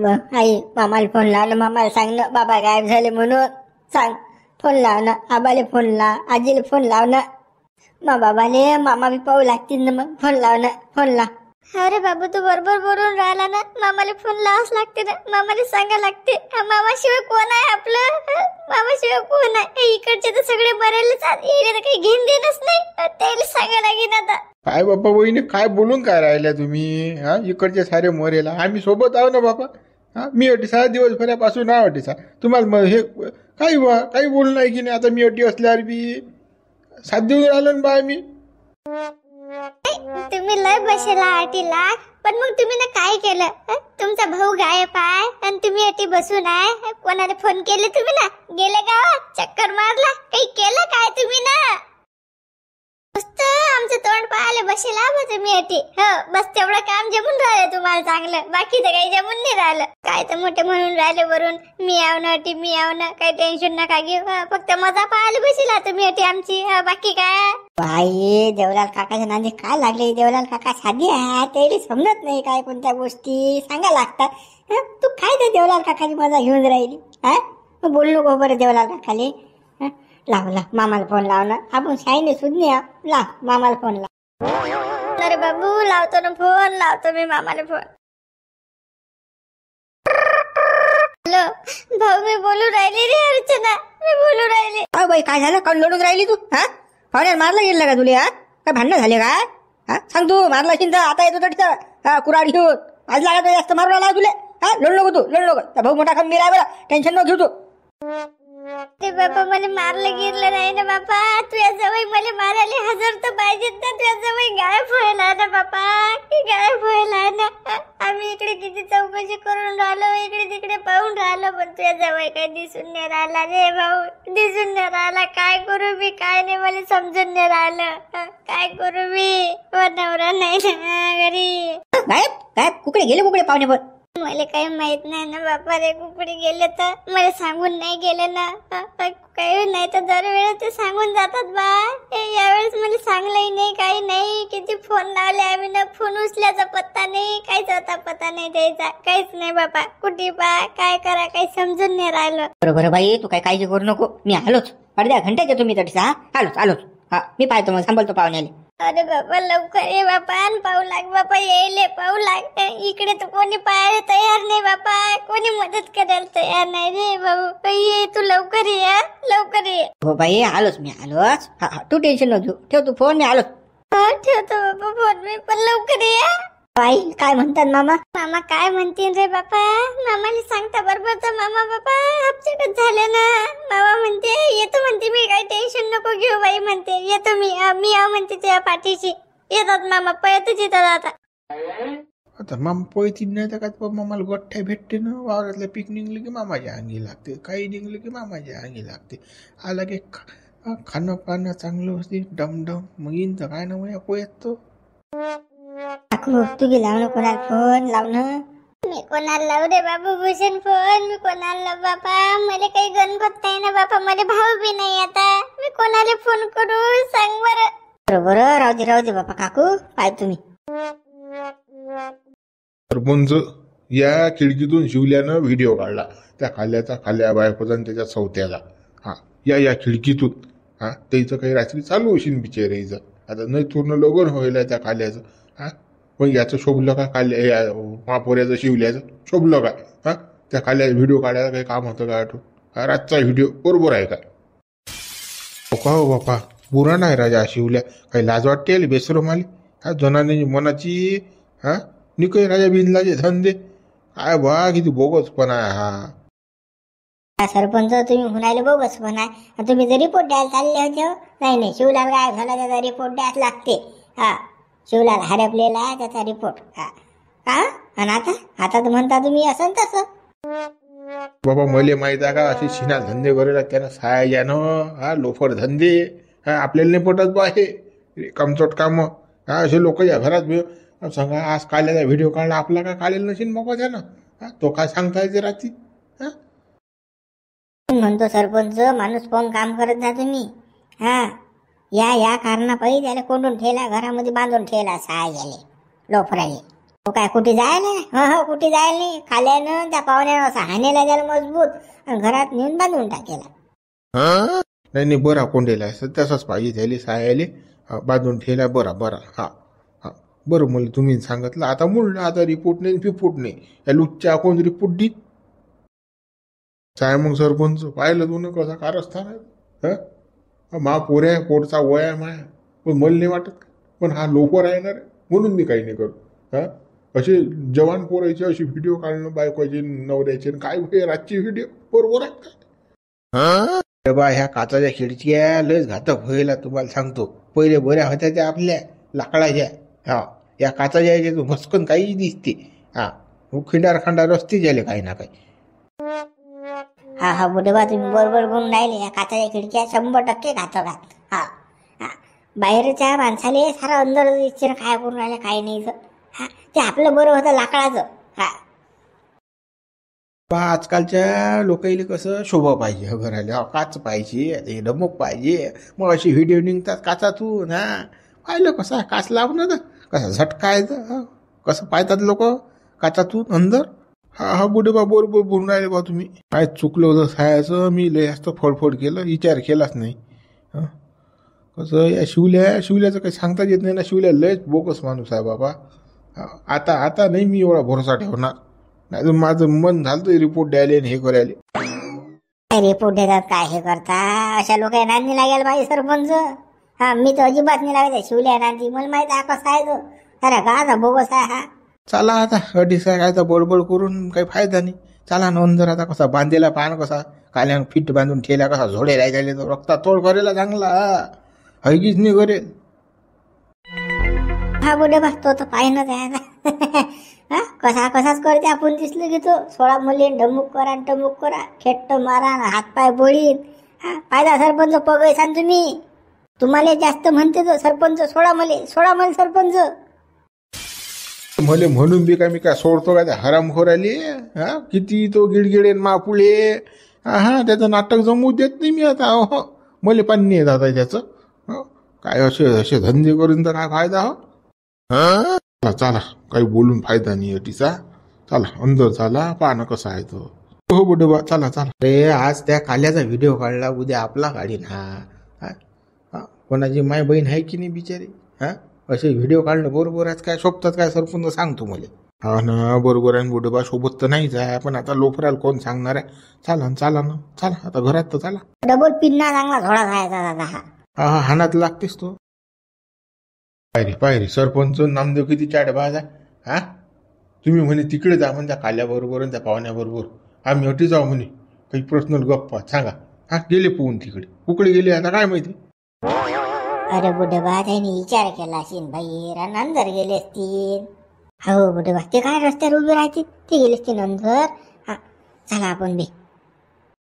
आई मामाला फोन लाव ना, मामाला सांग ना बाबा गायब झाले म्हणून सांग. फोन लाव ना, आबाले फोन लाव, आजीला फोन लाव ना. बाबाले मामा बी पाहू लागतील ना, मग फोन लाव ना, फोन लाव. अरे बाबू तू बरोबर बोलून राहिला ना, मामाला फोन लावाच लागते ना, मामाला सांगा लागते. मामाशिवाय कोण आहे आपलं? मामाशिवाय कोण आहे? इकडचे तर सगळे मरायलाच तर काही घेऊन देणच नाही, त्याला सांगा लागेल आता. काय बाबा वहिनी काय बोलून काय राहिल्या तुम्ही? हा इकडचे सारे मरेला आम्ही सोबत आहो ना बाबा. हा मी अटी 6 दिवसभरापासून ना अटी तुम्हाला हे काही बोलू नाही की नाही. आता मी अटी असल्यावर बी 7 दिवस राहिलो ना बा मी. तुम्ही लय बसेला आटीला, पण मग तुम्ही ना काय केलं? तुमचा भाऊ गायब आहे आणि तुम्ही अटी बसून आहे. कोणाला फोन केले तुम्ही ना? गेले गावात चक्कर मारला, काही केलं काय तुम्ही ना? मस्त आमचं तोंड पाहायला बसेला बा तुम्ही अटी. हो बस तेवढं काम जमून राहिलं तुम्हाला चांगलं, बाकी तर काही जमून नाही राहिलं. काय तर मोठे म्हणून राहिले वरून मी आव ना अटी, मी आव ना. काही टेन्शन नका घेऊ, फक्त मजा पाहायला बसेला तुम्ही अटी आमची, बाकी काय. बाई देवलाल काकाच्या नांदी काय लागले? देवलाल काका साधी आहे, ते समजत नाही काय कोणत्या गोष्टी सांगा लागतात. तू काय ते देवलाल काकाची मजा घेऊन राहिली? हा बोलू नको बरं देवलाल काकाले. लाव मामाला फोन लाव ना, आपण शाईने सुज्ञ लाव मामाला फोन लाव. अरे बाबू लावतो ना फोन, लावतो मी मामाला फोन. हॅलो भाऊ, मी बोलू राहिली रे अर्चना, मी बोलू राहिली. बाई काय झालं? काऊन लढून राहिली तू? हा पाहुण्याला मारला गेलं का तुले? हा काय भांडणं झाले काय? हा सांग तू मारला असेल तर आता येतो तर कुराड घेऊन आज लागत जास्त मारू लागला तुले. हा लढू नको तू, लढू नको. भाऊ मोठा खंबीर आहे बरं, टेन्शन नको घेऊ तू. ते बाबा मला मारलं गिरलं नाही ना बापा. तुझ्या जवळ मला मारायला हजर तर पाहिजेत ना. तुझ्या जवळ गायब व्हायला ना बापा, की गायब व्हायला ना. आम्ही इकडे किती चौकशी करून राहिलो, इकडे तिकडे पाहून राहिलो, पण तुझ्या जवळ काही दिसून नाही राहिला रे भाऊ, दिसून नाही राहिला. काय करू मी, काय नाही मला समजून नाही राहिलं. काय करू मी? नवरा नाही ना घरी. गायब गायब कुकडे गेले? कुकडे पाहुणे पण मला काही माहित नाही ना बापा रे. कुकडे गेले तर मला सांगून नाही गेले ना. काही नाही तर दरवेळेस ते सांगून जातात बा. यावेळेस मला सांगलंही नाही, काही नाही. किती फोन लावले आम्ही ना, फोन उचल्याचा पत्ता नाही, काहीच आता पत्ता नाही द्यायचा, काहीच नाही बापा. कुठे बा काय करा काही समजून नाही राहिलं. बरोबर बाई, तू काय काळजी करू नको, मी आलोच. अर्ध्या घंट्याच्या तुम्ही तरी आलोच. हा मी पाहतो, मग सांभाळतो पाहुण्याला. अरे बाबा लवकर ये बापा, पाहू लाग बापा, येईल पाहू लाग. इकडे तर कोणी पाहायला तयार नाही बापा, कोणी मदत करायला तयार नाही रे भाऊ. ये तू लवकर ये, लवकर ये. हो बाई आलोच, मी आलोच. हा तू टेन्शन नको घेऊ, ठेव तू फोन, मी आलोच. ठेवतो बाबा फोन मी, पण लवकर ये. बाई काय म्हणतात मामा? मामा काय म्हणतील रे बापा? मामाला सांगता बरोबर तर मामा बापा अपचेकच झालं ना. मामा म्हणते येतो, म्हणते मी, काही टेन्शन नको घेऊ बाई, म्हणते येतो मी आव म्हणते तुझ्या पाठीशी. येतात मामा, पळतच येतात आता. आता मामा पळती नाही तर काय मामाला गोठ्या भेटते ना. वावरातल्या पीक निघले की मामाच्या अंगी लागते, काही निघले की मामाच्या अंगी लागते. आला की खाणं पाणं चांगलं असते डमडम, मग येईन तर काय ना मग पोयत तो. काकू तू गे लाव ना कोणाला फोन, लाव ना. मी कोणाला लावू रे बाबू भूषण फोन? मी कोणाला लावू बापा? मला काही गणगोत नाही ना बापा, मला भाऊ बी नाही. आता मी कोणाला फोन करू सांग बरं. बरोबर राहू दे बापा. काकू पाय तुम्ही. सरपंच या खिडकीतून शिवल्यानं व्हिडिओ काढला, त्या खाल्या बायकोचा आणि त्याच्या चौथ्याला. हा या खिडकीतून. हा त्याचं काही रात्री चालू होशील बिचारायचं. आता नाही पूर्ण लगन व्हायला त्या खाल्याचं. हा पण याचं शोभलं का? खाल्या महापोऱ्याचं शिवल्याचं शोभलं का? हा त्या खाल्या व्हिडिओ काढायला काही काम होतं का? आठवू रातचा व्हिडिओ बरोबर आहे का? हो बापा पुरा नाही राजा शिवल्या, काही लाज वाटते बेसरो माली. हा जनाने मनाची. हा निकय राजा बिनलाचे धंदे काय बा, किती बोगस पण आहे हा. सरपंच तुम्ही म्हणाले बोगस पण आहे. तुम्ही जर रिपोर्ट द्यायला चालले होते. नाही शिवलाल गायब झाला त्याचा रिपोर्ट द्यायच लागते. हा शिवलाल हरपलेला आहे त्याचा रिपोर्ट. हा आणि आता तर म्हणता तुम्ही असं तसं. बाबा मले माहित आहे का, असे शिना धंदे करायला त्यानं सायानं. हा लोफर धंदे. हा आपल्याला नाही पटत बा हे कमचोट काम. हा असे लोक या घरात सांगा. आज काल्याचा व्हिडिओ काढला, आपला का काढलेला नशील मग त्यानं. हा तो काय सांगता येते रात्री. हा म्हणतो सरपंच माणूस पण काम करत जा तुम्ही. हा या कारणापायी त्याला कोंडून ठेवला, घरामध्ये बांधून ठेवला सायाले लोफराले. हो काय कुठे जायला नाही? हो कुठे जायला नाही. खाल्यानं त्या पाहुण्यानं असा हानेला गेला मजबूत आणि घरात नेऊन बांधून टाकेला. नाही नाही, बरा कोंडेला तसाच पाहिजे त्याले सायाले बांधून ठेवला. बरा हा हा बरं, मला तुम्ही सांगितलं आता मुलं आता रिपोर्ट नाही पिपोर्ट नाही, या लुच्च्या कोण रिपोर्ट देत साय. मग सरपंच पाहिलं तू ना कसा कारस्थान आहे. मा पोऱ्या पोटचा वया माया, पण मला नाही वाटत. पण हा लोपर आहे ना रे, म्हणून मी काही नाही करू. असे जवान पोरायचे असे व्हिडिओ काढणं बायकोचे नवऱ्याचे काय रातची व्हिडिओ बरोबर आहे का? बा ह्या काचाच्या खिडक्या लयच घातक व्हायला तुम्हाला सांगतो. पहिले बऱ्या होत्या त्या आपल्या लाकडाच्या. हा या काचाच्या याच्यात भस्कन काही दिसते. हा खिंडार खांडार रस्ते झाले काही ना काही. हा बुढेबा तुम्ही बरोबर बोलून राहिले. या काचाच्या खिडक्या 100% घातक आहेत. हा बाहेरच्या माणसाले सारा अंदर इच्छेनं काय करून राहिलं काय नाही. ते आपलं बरं होतं लाकडाचं. पहा आजकालच्या लोकांना कसं शोभा पाहिजे घराला, काच पाहिजे, डमक पाहिजे. मग अशी व्हिडिओ निघतात काचातून. पाहिलं कसा काच लावणं, कसा झटकायचं, कसं पाहतात लोक काचातून अंदर. हा बुढेबा बरोबर बोलून राहिले बा तुम्ही. काय चुकलं होतं सायाचं, मी लय जास्त फडफड केलं, विचार केलाच नाही. कसं या शिवल्याचं काही सांगताच येत नाही ना. शिवल्या लयच बोगस माणूस आहे बाबा. आता नाही मी एवढा भरोसा ठेवणार. नाही तर माझं मन झालं रिपोर्ट द्यायला हे करायला. काय रिपोर्ट देतात काय हे करता, अशा लोकांना नांदी लागेल बाई सरपंच. मी तर अजिबात नाही लागायचा शिवल्या नांदी. मला माहित आहे कसा आहे तो. अरे का बोगस आहे हा. चला आता अडीसा काय बडबड करून काही फायदा नाही. चला ना अंदर. आता कसा बांधलेला पान कसा काल्यानं फिट बांधून ठेला, कसा झोडे राहिले तो रक्ता तोड करेला चांगला. हयगीच नाही करेल. हा बुढेबा तो तर पाहिनच आहे. कसाच करते आपण दिसलं की तो. 16 मुली ढमुक करा खेट्ट मारा हातपाय बोळीन. पायदा सरपंच पगैसान तुम्ही. तुम्हाला जास्त म्हणते तो सरपंच. सोडा मले सरपंच. मले म्हणून बी काय मी काय सोडतो काय हरामखोर आली. किती तो गिडगिडे मापुळे. त्याचं नाटक जमू देत नाही मी आता. मले पाणी येत आता त्याचं. काय असे धंदे करून तर काय फायदा. चला काही बोलून फायदा नाही अटीचा. चला अंदर चला, पाहणं कसं आहे तो. हो बुढेबा चला. अरे आज त्या काल्याचा व्हिडिओ काढला, उद्या आपला काढीन. कोणाची माय बहीण आहे की नाही बिचारी. असे व्हिडिओ काढणं बरोबर आहे काय, शोभतात काय सरपंच सांगतो मला. ना बरोबर आहे बुढेबा, सोबत तर नाहीच आहे. पण आता लोफराला कोण सांगणार आहे. चला आता घरात तर चला. डबल पिन्ना चांगला थोडा खायचा दादा. हानात लागतेस तो. पायरी सरपंच नामदेव किती चाटबाज आहे. तुम्ही म्हणे तिकडे जा म्हणे त्या काल्याबरोबर आणि त्या पाहुण्याबरोबर. आम्ही अटी जाऊ म्हणे. काही पर्सनल गप्पा सांगा. गेले पोहून तिकडे. कुकडे गेले आता काय माहिती. अरे बुढेबा त्यांनी विचार केला असेल बाई. अंदर गेले असतील. हो बुढेबा ते काय रस्त्यावर उभे राहतील. ते गेले असतील अंदर. चला आपण बी.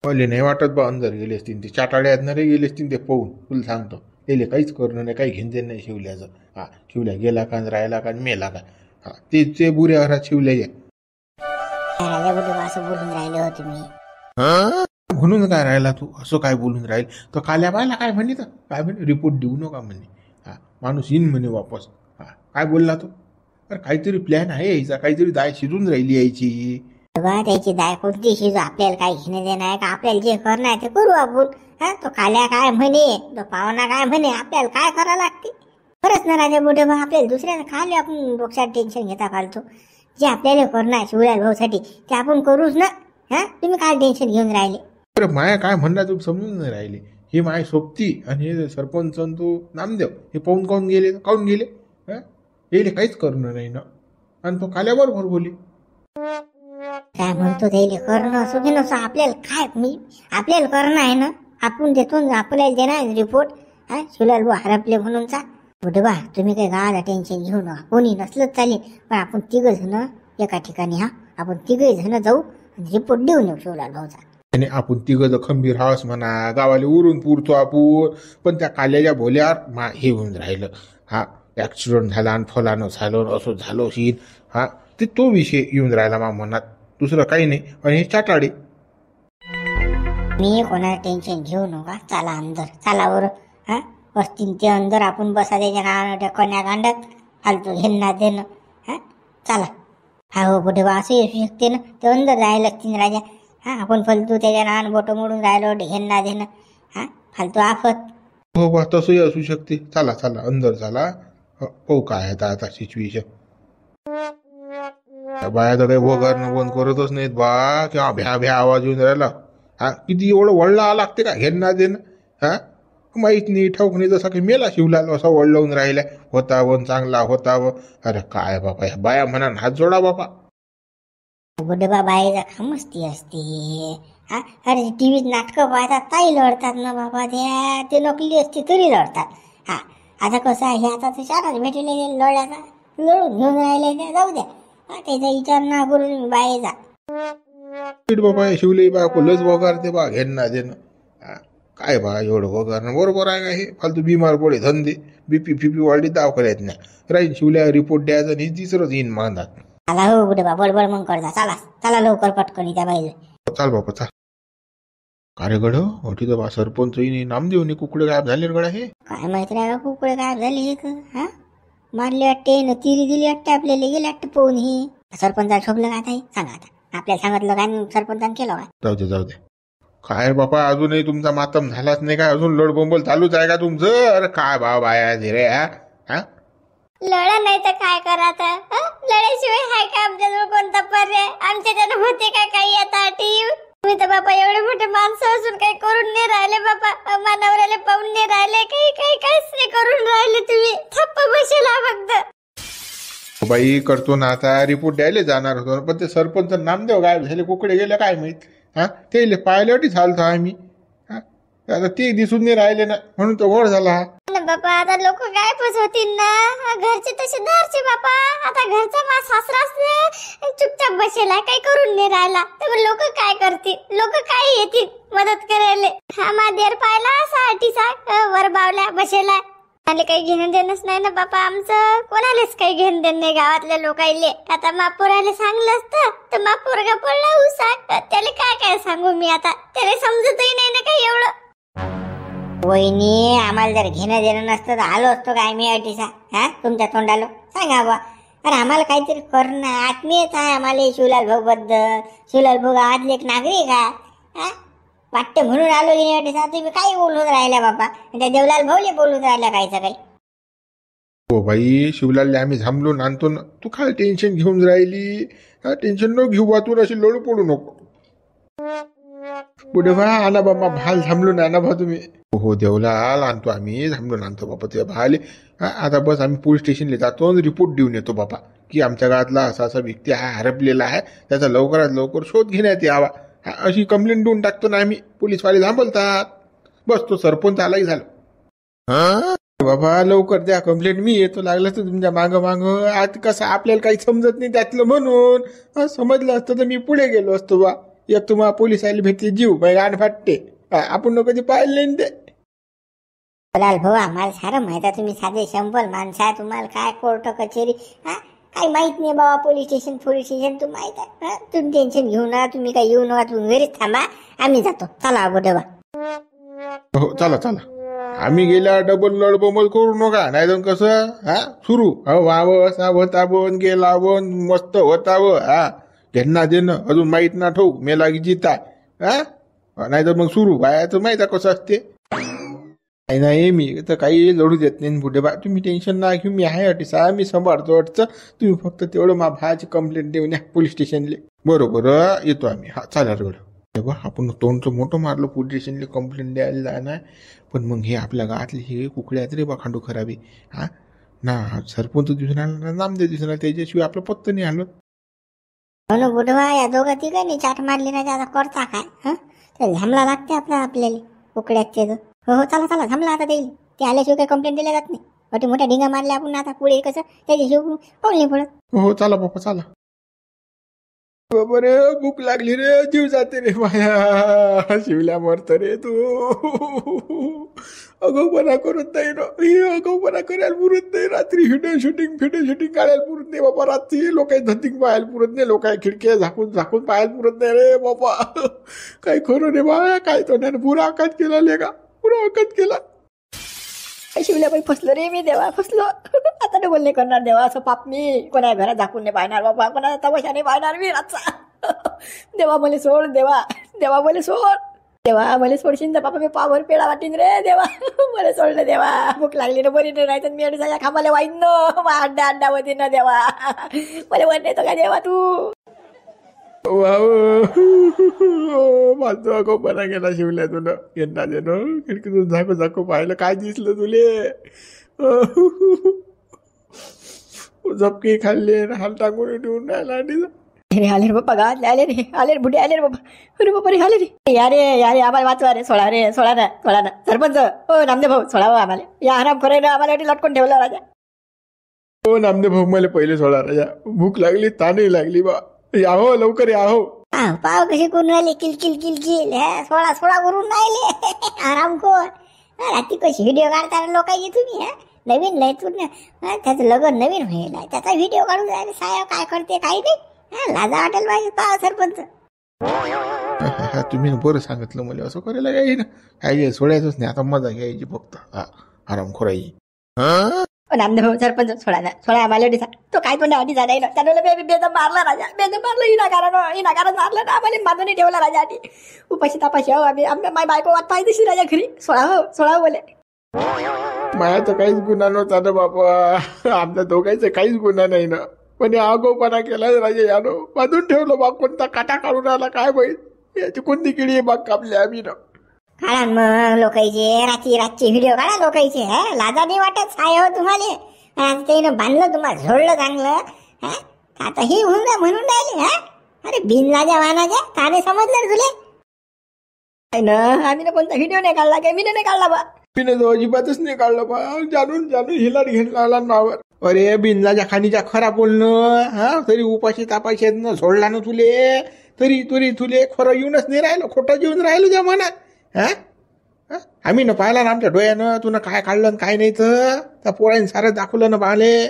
पहिले नाही वाटत बा अंदर गेले असतील. ते चाटाळे असणारे गेले असतील ते पोहून. तुला सांगतो त्याला काहीच करणं नाही, काही घेणदेण नाही शिवल्याचं. शिवल्या गेला का राहिला का मेला का. ते बुऱ्या घरात शिवल्या बुढेबा असं बोलून राहिले हो तुम्ही. म्हणून काय राहिला तू असं काय बोलून राहील. तर काल्या बायला काय म्हणे तर काय म्हणे रिपोर्ट देऊ नका म्हणे. माणूस येईन म्हणे वापस. काय बोलला तो. अरे काहीतरी प्लॅन आहे यायचा, काहीतरी दाय शिजून राहिली यायची. त्याची दाय कोणती शिजू, आपल्याला काही घेणे देणं आहे का. आपल्याला जे करणं आहे ते करू आपण. तो काल्या काय म्हणे, तो पाहुणा काय म्हणे, आपल्याला काय करावं लागते. खरंच ना राजा बुढेबा. आपल्याला दुसऱ्यानं खाली आपण डोक्यात टेन्शन घेता फालतो. जे आपल्याला करणं आहे शिवल्या भाऊसाठी ते आपण करूच ना. तुम्ही काय टेन्शन घेऊन राहिले. अरे माया काय म्हणणार तुम्ही समजून नाही राहिले. हे माय सोबती आणि हे सरपंच तो नामदेव हे पाहून काऊन गेले. यायले काहीच करणं नाही ना. आणि तो काल्याबरोबर बोली. काय म्हणतो त्याला करणं असो की नसो आपल्याला काय आपल्याला करणं आहे ना. आपण देतो आपल्याला देणार रिपोर्ट. शिवलाल भाऊ हरपले म्हणूनचा. बुढेबा तुम्ही काही गावाला टेन्शन घेऊ नका. कोणी नसलंच चालेल. पण आपण 3 जण एका ठिकाणी. आपण 3 जण जाऊ रिपोर्ट देऊन येऊ शिवलाल भाऊचा. आणि आपण 3 खंबीर हावस म्हणा. गावाला उरून पुरतो आपण. पण त्या काल्याच्या भोल्यावर हे होऊन राहिलं. ऍक्सिडेंट झाला आणि फलानं झालं असं झालं शीन. ते तो विषय येऊन राहिला मा मनात. दुसरं काही नाही. आणि हे चाटाडे. मी कोणाला टेन्शन घेऊ नका. चला अंदर. चला बरं. वस्तीन ते अंदर आपण बसा त्याच्या नावानं कोण्या गांडत फालतू घेणं देणं. चला. हा हो कुठे बा असं येऊ शकते ना, ते अंदर जायला लागते ना राजा. हा आपण फालतू त्याच्या नान बोटं मोडून राहिलो, घेणं ना देणं, हा फालतू आफत. हो बा तसंही असू शकते. चला चला अंदर चला. हो काय आहे आता सिच्युएशन. बाया तर काही वगैरे बंद करतच नाहीत बा, किंवा भ्या भ्या आवाज येऊन राहिला. हा किती एवढं वळला लागते का घेणं देणं. हा माहित नाही ठाऊक नाही, जसा काही मेला शिवलाल असा वळवून राहिला. होता वन चांगला होता व. अरे काय बाबा ह्या बाया म्हणा हात जोडा बाबा. गुडबा बाईचा खामस्ती असते. हा अरे टीव्हीत नाटकं पाहतात ताई लढतात ना बाबा, त्या ते नकली असते तरी लढतात. हा आता कसं आहे, आता ते चारच भेटले लढ्याचा, लढून घेऊन राहिले त्या, जाऊ द्या. हा त्याचा विचार ना करू तुम्ही बाईचा. बाबा शिवले बा लस वगारते बा घेणं देणं. काय बा एवढं वगारणं बरोबर आहे का? हे फालतू बिमार पडे धंदे, बीपी फिपी वाढली दाखवल्यात ना राहील शिवल्या रिपोर्ट द्यायचा आणि तिसरंच येईन मांदात. चला हो गुडबा बडबड मग करता, चला चला लवकर पटकन त्या बाईला. चाल बाबा चाल. अरे गड होती तर बा सरपंच नामदेवने कुकडे गायब झाले गडा. हे काय माहिती राहा कुकडे गायब झाली हे का? हा मारले वाटते न तिरी दिली वाटते आपल्याला, गेले वाटते पोहून. ही सरपंचाला शोभलं काय ताई सांगा आता, आपल्याला सांगितलं काय सरपंचाने केलं काय? जाऊ दे जाऊ दे. काय बाबा अजूनही तुमचा मातम झालाच नाही का? अजून लडबोंबल चालूच आहे का तुमचं? अरे काय बा बाया धीरे. हा लढा नाही तर काय करायचं? लढ्याशिवाय हाय का आमच्याजवळ कोणता पर्याय? आमच्या त्यानं होते का काही आता टीव? तुम्ही तर बाबा एवढे मोठे माणसं असून काही करून नाही राहिले बाबा, मानवऱ्याला पाहून नाही राहिले, काही काही काहीच नाही करून राहिले. तुम्ही थप्प बसेला फक्त. बाई करतो ना आता, रिपोर्ट द्यायला जाणार होतो पण ते सरपंच नामदेव गायब झाले, कुकडे गेले काय माहित. हा ते पाहिल्यावरती चालतो आम्ही. हा आता ते दिसून नाही राहिले ना, म्हणून तो घोड झाला. बापा आता लोक गायबच होतील ना, घरचे तसे धारचे बापा. आता घरचा मा सासराच चुपचाप बसेला, काही करून नाही राहिला, तर लोक काय करतील? लोक काय येतील मदत करायला? हा मा देर पाहिला साठीचा वर बावल्या बसेला. आले काही घेणं देणंच नाही ना बापा आमचं, कोणालाच काही घेणं देणं नाही गावातल्या लोकायले. आता मापोराला सांगलं असतं तर मापोरगा पडला उसा, त्याला काय काय सांगू मी आता? त्याला समजतही नाही ना काही एवढं. वहिनी आम्हाला जर घेणं देणं नसतं तर आलो असतो काय मी अटीसा? हा तुमच्या तोंडालो सांगा बा. अरे आम्हाला काहीतरी करणं आत्मीयच आहे आम्हाला शिवलाल भाऊ बद्दल. शिवलाल भाऊ गावातले एक नागरिक आहे. हा वाटते म्हणून आलो की नाही अटीसा? तुम्ही काही बोलून राहिल्या बाबा, त्या देवलाल भाऊले बोलून राहिल्या कायचं काही. हो बाई शिवलालले आम्ही थांबलो आणतो ना, तू काय टेन्शन घेऊन राहिली? टेन्शन न घेऊ बा, तू अशी लोळू पडू नको. पुढे बा आला बाबा भाल थांबलो ना ना बा तुम्ही. हो देवलाल आणतो आम्ही, थांबलो आणतो बाबा तुझ्या भाले. आता बस आम्ही पोलीस स्टेशनला जातो आणि रिपोर्ट देऊन येतो बाबा, की आमच्या गावातला असा असा व्यक्ती हा हरपलेला आहे, त्याचा लवकरात लवकर शोध घेण्यात यावा. अशी कंप्लेंट देऊन टाकतो ना आम्ही, पोलीसवाले थांबवतात. बस तो सरपंच आलाही झालं. बाबा लवकर द्या कंप्लेंट, मी येतो लागलं तर तुमच्या माग माग. आज कसं आपल्याला काही समजत नाही त्यातलं, म्हणून समजलं असतं तर मी पुढे गेलो असतो बा. एक तुम्हाला पोलीस आले भेटले जीव बाई गाण फाटते, आपण कधी पाहिले नाही ते. लाल भाऊ आम्हाला सारं माहित आहे, तुम्ही साधे शंभर माणसं आहे, तुम्हाला काय कोर्ट कचेरी काही माहित नाही बाबा. पोलीस स्टेशन तुम्ही माहित आहे. तुम्ही टेन्शन घेऊ नका, तुम्ही काही येऊ नका, तुम्ही घरीच थांबा, आम्ही जातो. चला बोडवा. हो चला चला. आम्ही गेल्या डबल लडबोमल करू नका, नाही तर कसं सुरू व्हावं असा होतावं गेलावं मस्त होतावं. घेणं देणं अजून माहित ना ठेवू मेला की जिता. नाही तर मग सुरू व्हायचं माहित आहे कसं असते. नाही मी तर काही लढू देत नाही बुढे बा, तुम्ही टेन्शन ना घेऊ, मी आहे अटीसा, मी सांभाळतो अटचं. तुम्ही फक्त तेवढं मा भाची कंप्लेंट देऊन या पोलीस स्टेशनले. बरोबर येतो आम्ही. हा चालेल गड. तेव्हा आपण तोंडचं मोठं मारलं पोलीस स्टेशनले कंप्लेंट द्यायला जाणार, पण मग हे आपल्या गावातले हे कुकड्यात रे बा खांडू खराबी. ना सरपंच दिसून आला ना नामदेव दिसून आला, त्याच्याशिवाय आपलं पत्त नाही आलं. हो ना बुडवा, या दोघं तिघांनी चाट मारली नाही आता करता काय? तर झामला लागते आपल्याला उकड्यात ते. हो चला चला झामला आता देईल ते, आल्याशिवाय काही कंप्लेंट दिल्या जात नाही. मोठे मोठ्या ढिंगा मारल्या आपण आता पुढे कसं त्याच्याशिवाय पाऊल नाही पडत. हो चला बापा चला. बरे भूक लागली रे, जीव जाते रे माया. शिवल्या मरत रे तू. अगोपणा करत नाही हे, अगोपणा करायला पुरत नाही. रात्री शूटिंग काढायला पुरत नाही बाबा. रात्री लोकांनी धतिंग पाहायला पुरत नाही, लोकांनी खिडक्या झाकून पाहायला पुरत नाही रे बाबा. काय खरं रे बा, काय तो पुरा आकात केला लेगा, पुरा आकात केला. शिवल्याबाई फसलो रे मी देवा फसलो. आता नाही बोलणे करणार देवा असं पाप मी कोणा घरात झाकून नाही पाहणार बाबा कोणा तमाशा नाही पाहणार मी रातचा. देवा मला सोड देवा देवा मला सोड देवा मला सोडशील तर बाबा मी पावर पेडा वाटीन रे देवा. मला सोडलं देवा भूक लागली ना बरी नाही तर मी अडीचा खांबाला वाईन ना अड्डा अड्डा होती ना देवा. मला वाट येतो का देवा तू. माझा अगोपणा गेला शिवल्या तुला यंदा देणं खिडकीतून झाकू झाकू पाहिलं काय दिसलं तुले. झपके खाल्ले हाल टाकून ठेवून राहिला आणि आले रे बाप्पा गावातले आले रे बुढे आले रे बाबा. अरे बाबा रे आले रे यारे आम्हाला वाचवा रे सोडा ना सरपंच हो नामदेव भाऊ सोडा आम्हाला या आराम करायला आम्हाला लटकून ठेवला राजा. हो नामदेव भाऊ मला पहिले सोडा राजा भूक लागली तानही लागली बा याहो लवकर याहो. पाव कशी करून राहिले किलकिल सोळा करून राहिले. आराम कोण रात्री कशी व्हिडिओ काढताना लोकांची तुम्ही नवीन नाही तू त्याचं लग्न नवीन व्हायला आहे त्याचा व्हिडिओ काढून राहिले साहेब काय करते काही नाही लाजा वाटेल पाहिजे पाहा सरपंच. तुम्ही बरं सांगितलं मला असं करायला यायची ना काय सोडायचंच नाही आता मजा घ्यायची फक्त आराम खोराई. नामदेव सरपंच सोळा आम्हाला तो काय पण आधी झाला ना त्याला बेदम मारला राजा बेदम मारलं इनाकारण मारलं ना आम्हाला बांधून ठेवला राजा आधी उपाशी तापाशी आम्ही आमच्या माय बायको वाट पाहिजे राजा घरी सोळा बोले. माया तर काहीच गुन्हा नव्हता ना बापा आमच्या दोघांचा काहीच गुन्हा नाही ना पण आगोपणा केला राजा यानं बांधून ठेवलं बाग कोणता काटा काढून आला काय माहित याची कोणती किडी बाग कापली आम्ही ना. काढा मग लोकांचे रातचे व्हिडिओ काढा लोकांचे लाजा नाही वाटत साय हो तुम्हाला त्यानं बांधलं तुम्हाला झोडलं चांगलं आता हे होऊन जा म्हणून राहिले अरे बिन लाजा वाहनाच्या ताने समजलं तुले आम्ही ना कोणता व्हिडिओ नाही काढला काय मी नाही काढला बा मी तो अजिबातच नाही काढलं बा जाणून हिला घेतला आला नावर. अरे बिनलाच्या खाणीच्या खरा बोलणं तरी उपाशी तापाशी झोडला ना तुले तरी तुले खरं येऊनच नाही राहिलं खोटं येऊन राहिलं त्या मनात. आम्ही न पाहिला ना आमच्या डोळ्यानं तुला काय काढलं काय नाही तर त्या पोळ्याने सारं दाखवलं ना पाहिले.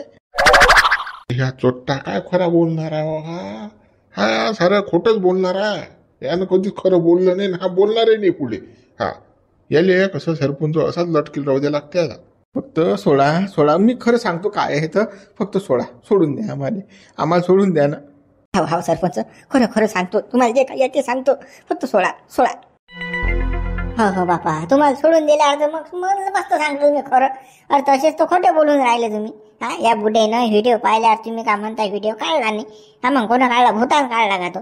ह्या चोट्टा काय खरा बोलणार आहे हा सारं खोटच बोलणार आहे यानं कधीच खरं बोललं नाही हा बोलणारही नाही पुढे. याले कसं सरपंच असाच लटकील राहू द्या लागते आता फक्त सोळा मी खरं सांगतो काय आहे तर फक्त सोडून द्या आम्हाला सोडून द्या ना. हा सरपंच खरं सांगतो तुम्हाला जे काही ते सांगतो फक्त सोळा. हो बापा तुम्हाला सोडून दिल्यावर मग मस्त सांगतो मी खरं अरे तसेच तो खोटे बोलून राहिले तुम्ही या बुढेनं व्हिडिओ पाहिल्यावर तुम्ही काय म्हणता व्हिडिओ काढला नाही मग कोणा काढला भूतान काढला का तो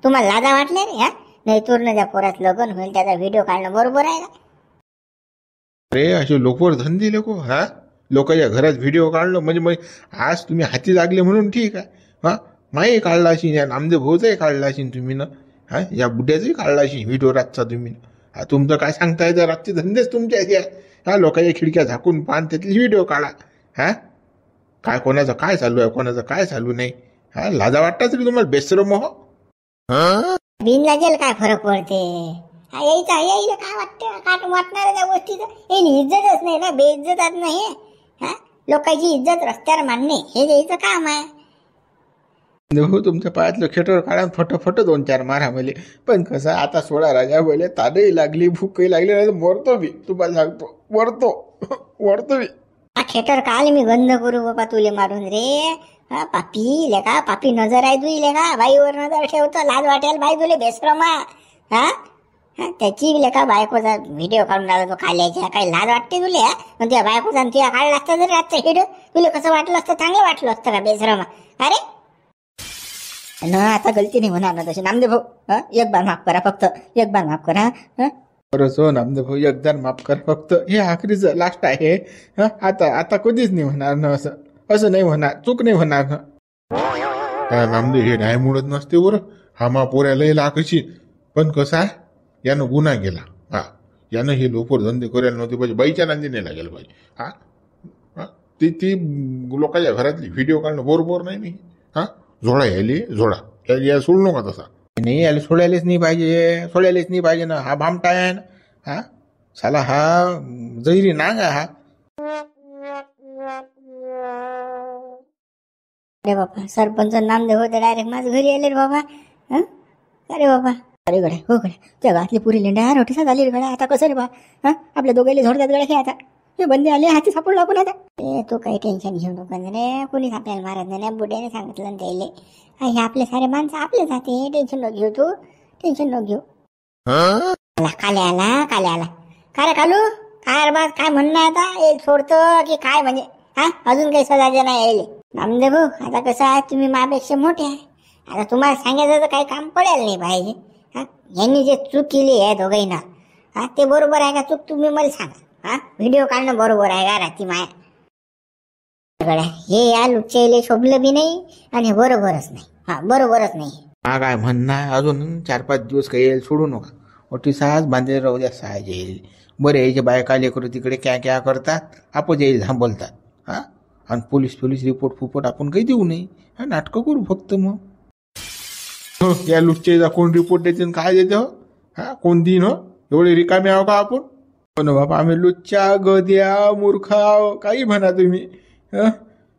तुम्हाला लाजा वाटले रे नाही तुरनं त्या पोरात लग्न होईल त्याचा व्हिडिओ काढणं बरोबर आहे का. अरे असे लोकवर धंदे लोकांच्या घरात व्हिडिओ काढलं म्हणजे मग आज तुम्ही हाती लागले म्हणून ठीक आहे माही काढला अशी या नामदेव भाऊचाही काढला असेल तुम्ही ना या बुड्याचाही काढला अशी व्हिडिओ रातचा तुम्ही तुमचं काय सांगताय तर रातचे धंदेच तुमच्या लोकांच्या खिडक्या झाकून पान त्यातली व्हिडिओ काढा काय कोणाचं काय चालू आहे कोणाचं काय चालू नाही लाजा वाटताच रे तुम्हाला बेसरम हो. बिन लागेल काय फरक पडते यायला काय वाटतं काय वाटणार त्या गोष्टीचं हे इज्जतच नाही ना बेइज्जतच नाही लोकांची इज्जत रस्त्यावर मानणे हे यायचं काम आहे. हो तुमच्या पायातलं खेटर काढा फट 2-4 मारा मले पण कसं आता सोळा राजा बोले ताडही लागली भूकही लागली मरतो मी तुम्हाला सांगतो वरतो मी खेटर काल मी बंद करू बाबा तुले मारून रे पापी लेका पापी नजर आहे तुई लेका बाईवर नजर ठेवतो लाज वाटेल बाई तुले बेसरमा त्याची लेका बायकोचा व्हिडिओ काढून राहिला तो खाल्याच्या काही लाज वाटते तुले मग त्या बायकोचा तुझ्या काढला असता जरी आजचा व्हिडिओ तुला कसं वाटलं असतं चांगलं वाटलं असतं का बेसरमा अरे ना आता गलती नाही होणार ना तशी नामदेव भाऊ एक बार माफ करा फक्त एक बार माफ करा. खरंच हो नामदेव भाऊ एकदा माफ करा फक्त हे आखरीच लास्ट आहे आता कधीच नाही होणार ना असं नाही होणार चूक नाही होणार ना. नामदेव हे नाही मुळत नसते बरं हा पोऱ्याला लाखशी पण कसं आहे यानं गुन्हा केला यानं हे लोकर धंदे करायला नव्हते पाहिजे बाईच्या नांदी नाही लागेल पाहिजे ती लोकांच्या घरातली व्हिडिओ काढणं बरोबर नाही झोडा यायला सोडू नका तसा नाही याला सोडायलाच नाही पाहिजे ना हा भामटा आहे ना साला हा जैरी नांग हा. अरे बाबा सरपंच नामदेव होते डायरेक्ट माझ्या घरी आले रे बाबा अरे बाबा अरे गड्या त्या गावातली पुरी लेंड्या रोटीसा झाली रे गड्या आता कसं रे बा आपल्या दोघांना झोडतात गड्या हे आता हे बंदे आले हाती सापडलो आपण आता. ए तू काही टेन्शन घेऊ नको रे, कोणीच आपल्याला मारत नाही. बुड्याने सांगितलं ना त्याले, हे आपले सारे माणसं आपलेच हाते. टेन्शन नको घेऊ तू, टेन्शन नको घेऊ. काले आला काय रे कालू, काय रे बा, काय म्हणणं आहे आता? हे सोडतो की काय म्हणजे? हा अजून काही सजाचे नाही यायले. नामदेव भाऊ, आता कसं आहे, तुम्ही माझ्यापेक्षा मोठे आहे. आता तुम्हाला सांगायचं तर काही काम पडेल नाही पाहिजे. हा यांनी जे चूक केली आहे दोघांना, हा ते बरोबर आहे का चूक तुम्ही मला सांगा. हा व्हिडिओ काढणं बरोबर आहे का राती माया? हे या लुच्चेले शोभलं बी नाही आणि बरोबरच नाही. हा बरोबरच नाही. हा काय म्हणणं आहे, अजून 4-5 दिवस काही येईल सोडू नका. मोठी साज बांधले राहू द्या, साज येईल. बरे यायचे बायका लेकरू तिकडे क्या करतात, आपण येईल थांबवतात. हा आणि पोलीस रिपोर्ट आपण काही देऊ नये. हा नाटकं करू फक्त. मग या लुच्चेचा कोण रिपोर्ट देते काय देते हो? हा कोण दिन हो? एवढे रिकामे आहो का आपण? हो ना बाबा, आम्ही लुच्चा गद्या मूर्खा काही म्हणा तुम्ही.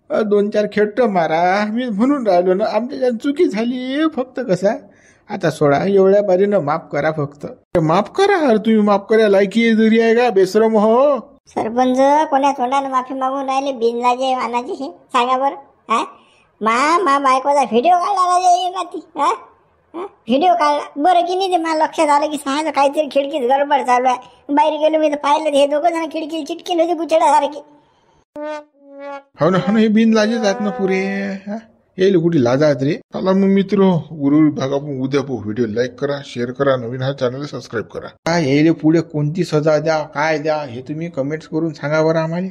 2-4 खेट मारा, मी म्हणून राहिलो ना. आमच्या चुकी झाली फक्त. कसा आता सोडा, एवढ्या बारीनं माफ करा फक्त. माफ करा. तुम्ही माफ करा लायकी जरी आहे का बेसरम हो? सरपंच कोण्या तोंडाने माफी मागून राहिले बिनलाजे वानाचे हे सांगा बरं. हा मा बायकोचा व्हिडिओ काढला राहती. हा व्हिडिओ काढला बरं की नाही? ते मला लक्षात आलं की सांगायचं काहीतरी खिडकीत गडबड चालू आहे. बाहेर गेलो मी तर पाहिलं हे दोघं जण खिडकीला चिटकेल होते गुचड्यासारखी. हो ना हे बिन लाजेच आहेत ना पुरे. येईल कुठे लाजात रे. चला मग मित्र, गुरु विभाग आपण उद्या व्हिडिओ लाईक करा, शेअर करा, नवीन हा चॅनल सबस्क्राईब करा. काय यायले पुढे कोणती सजा द्या, काय द्या, हे तुम्ही कमेंट्स करून सांगा बरं आम्हाला.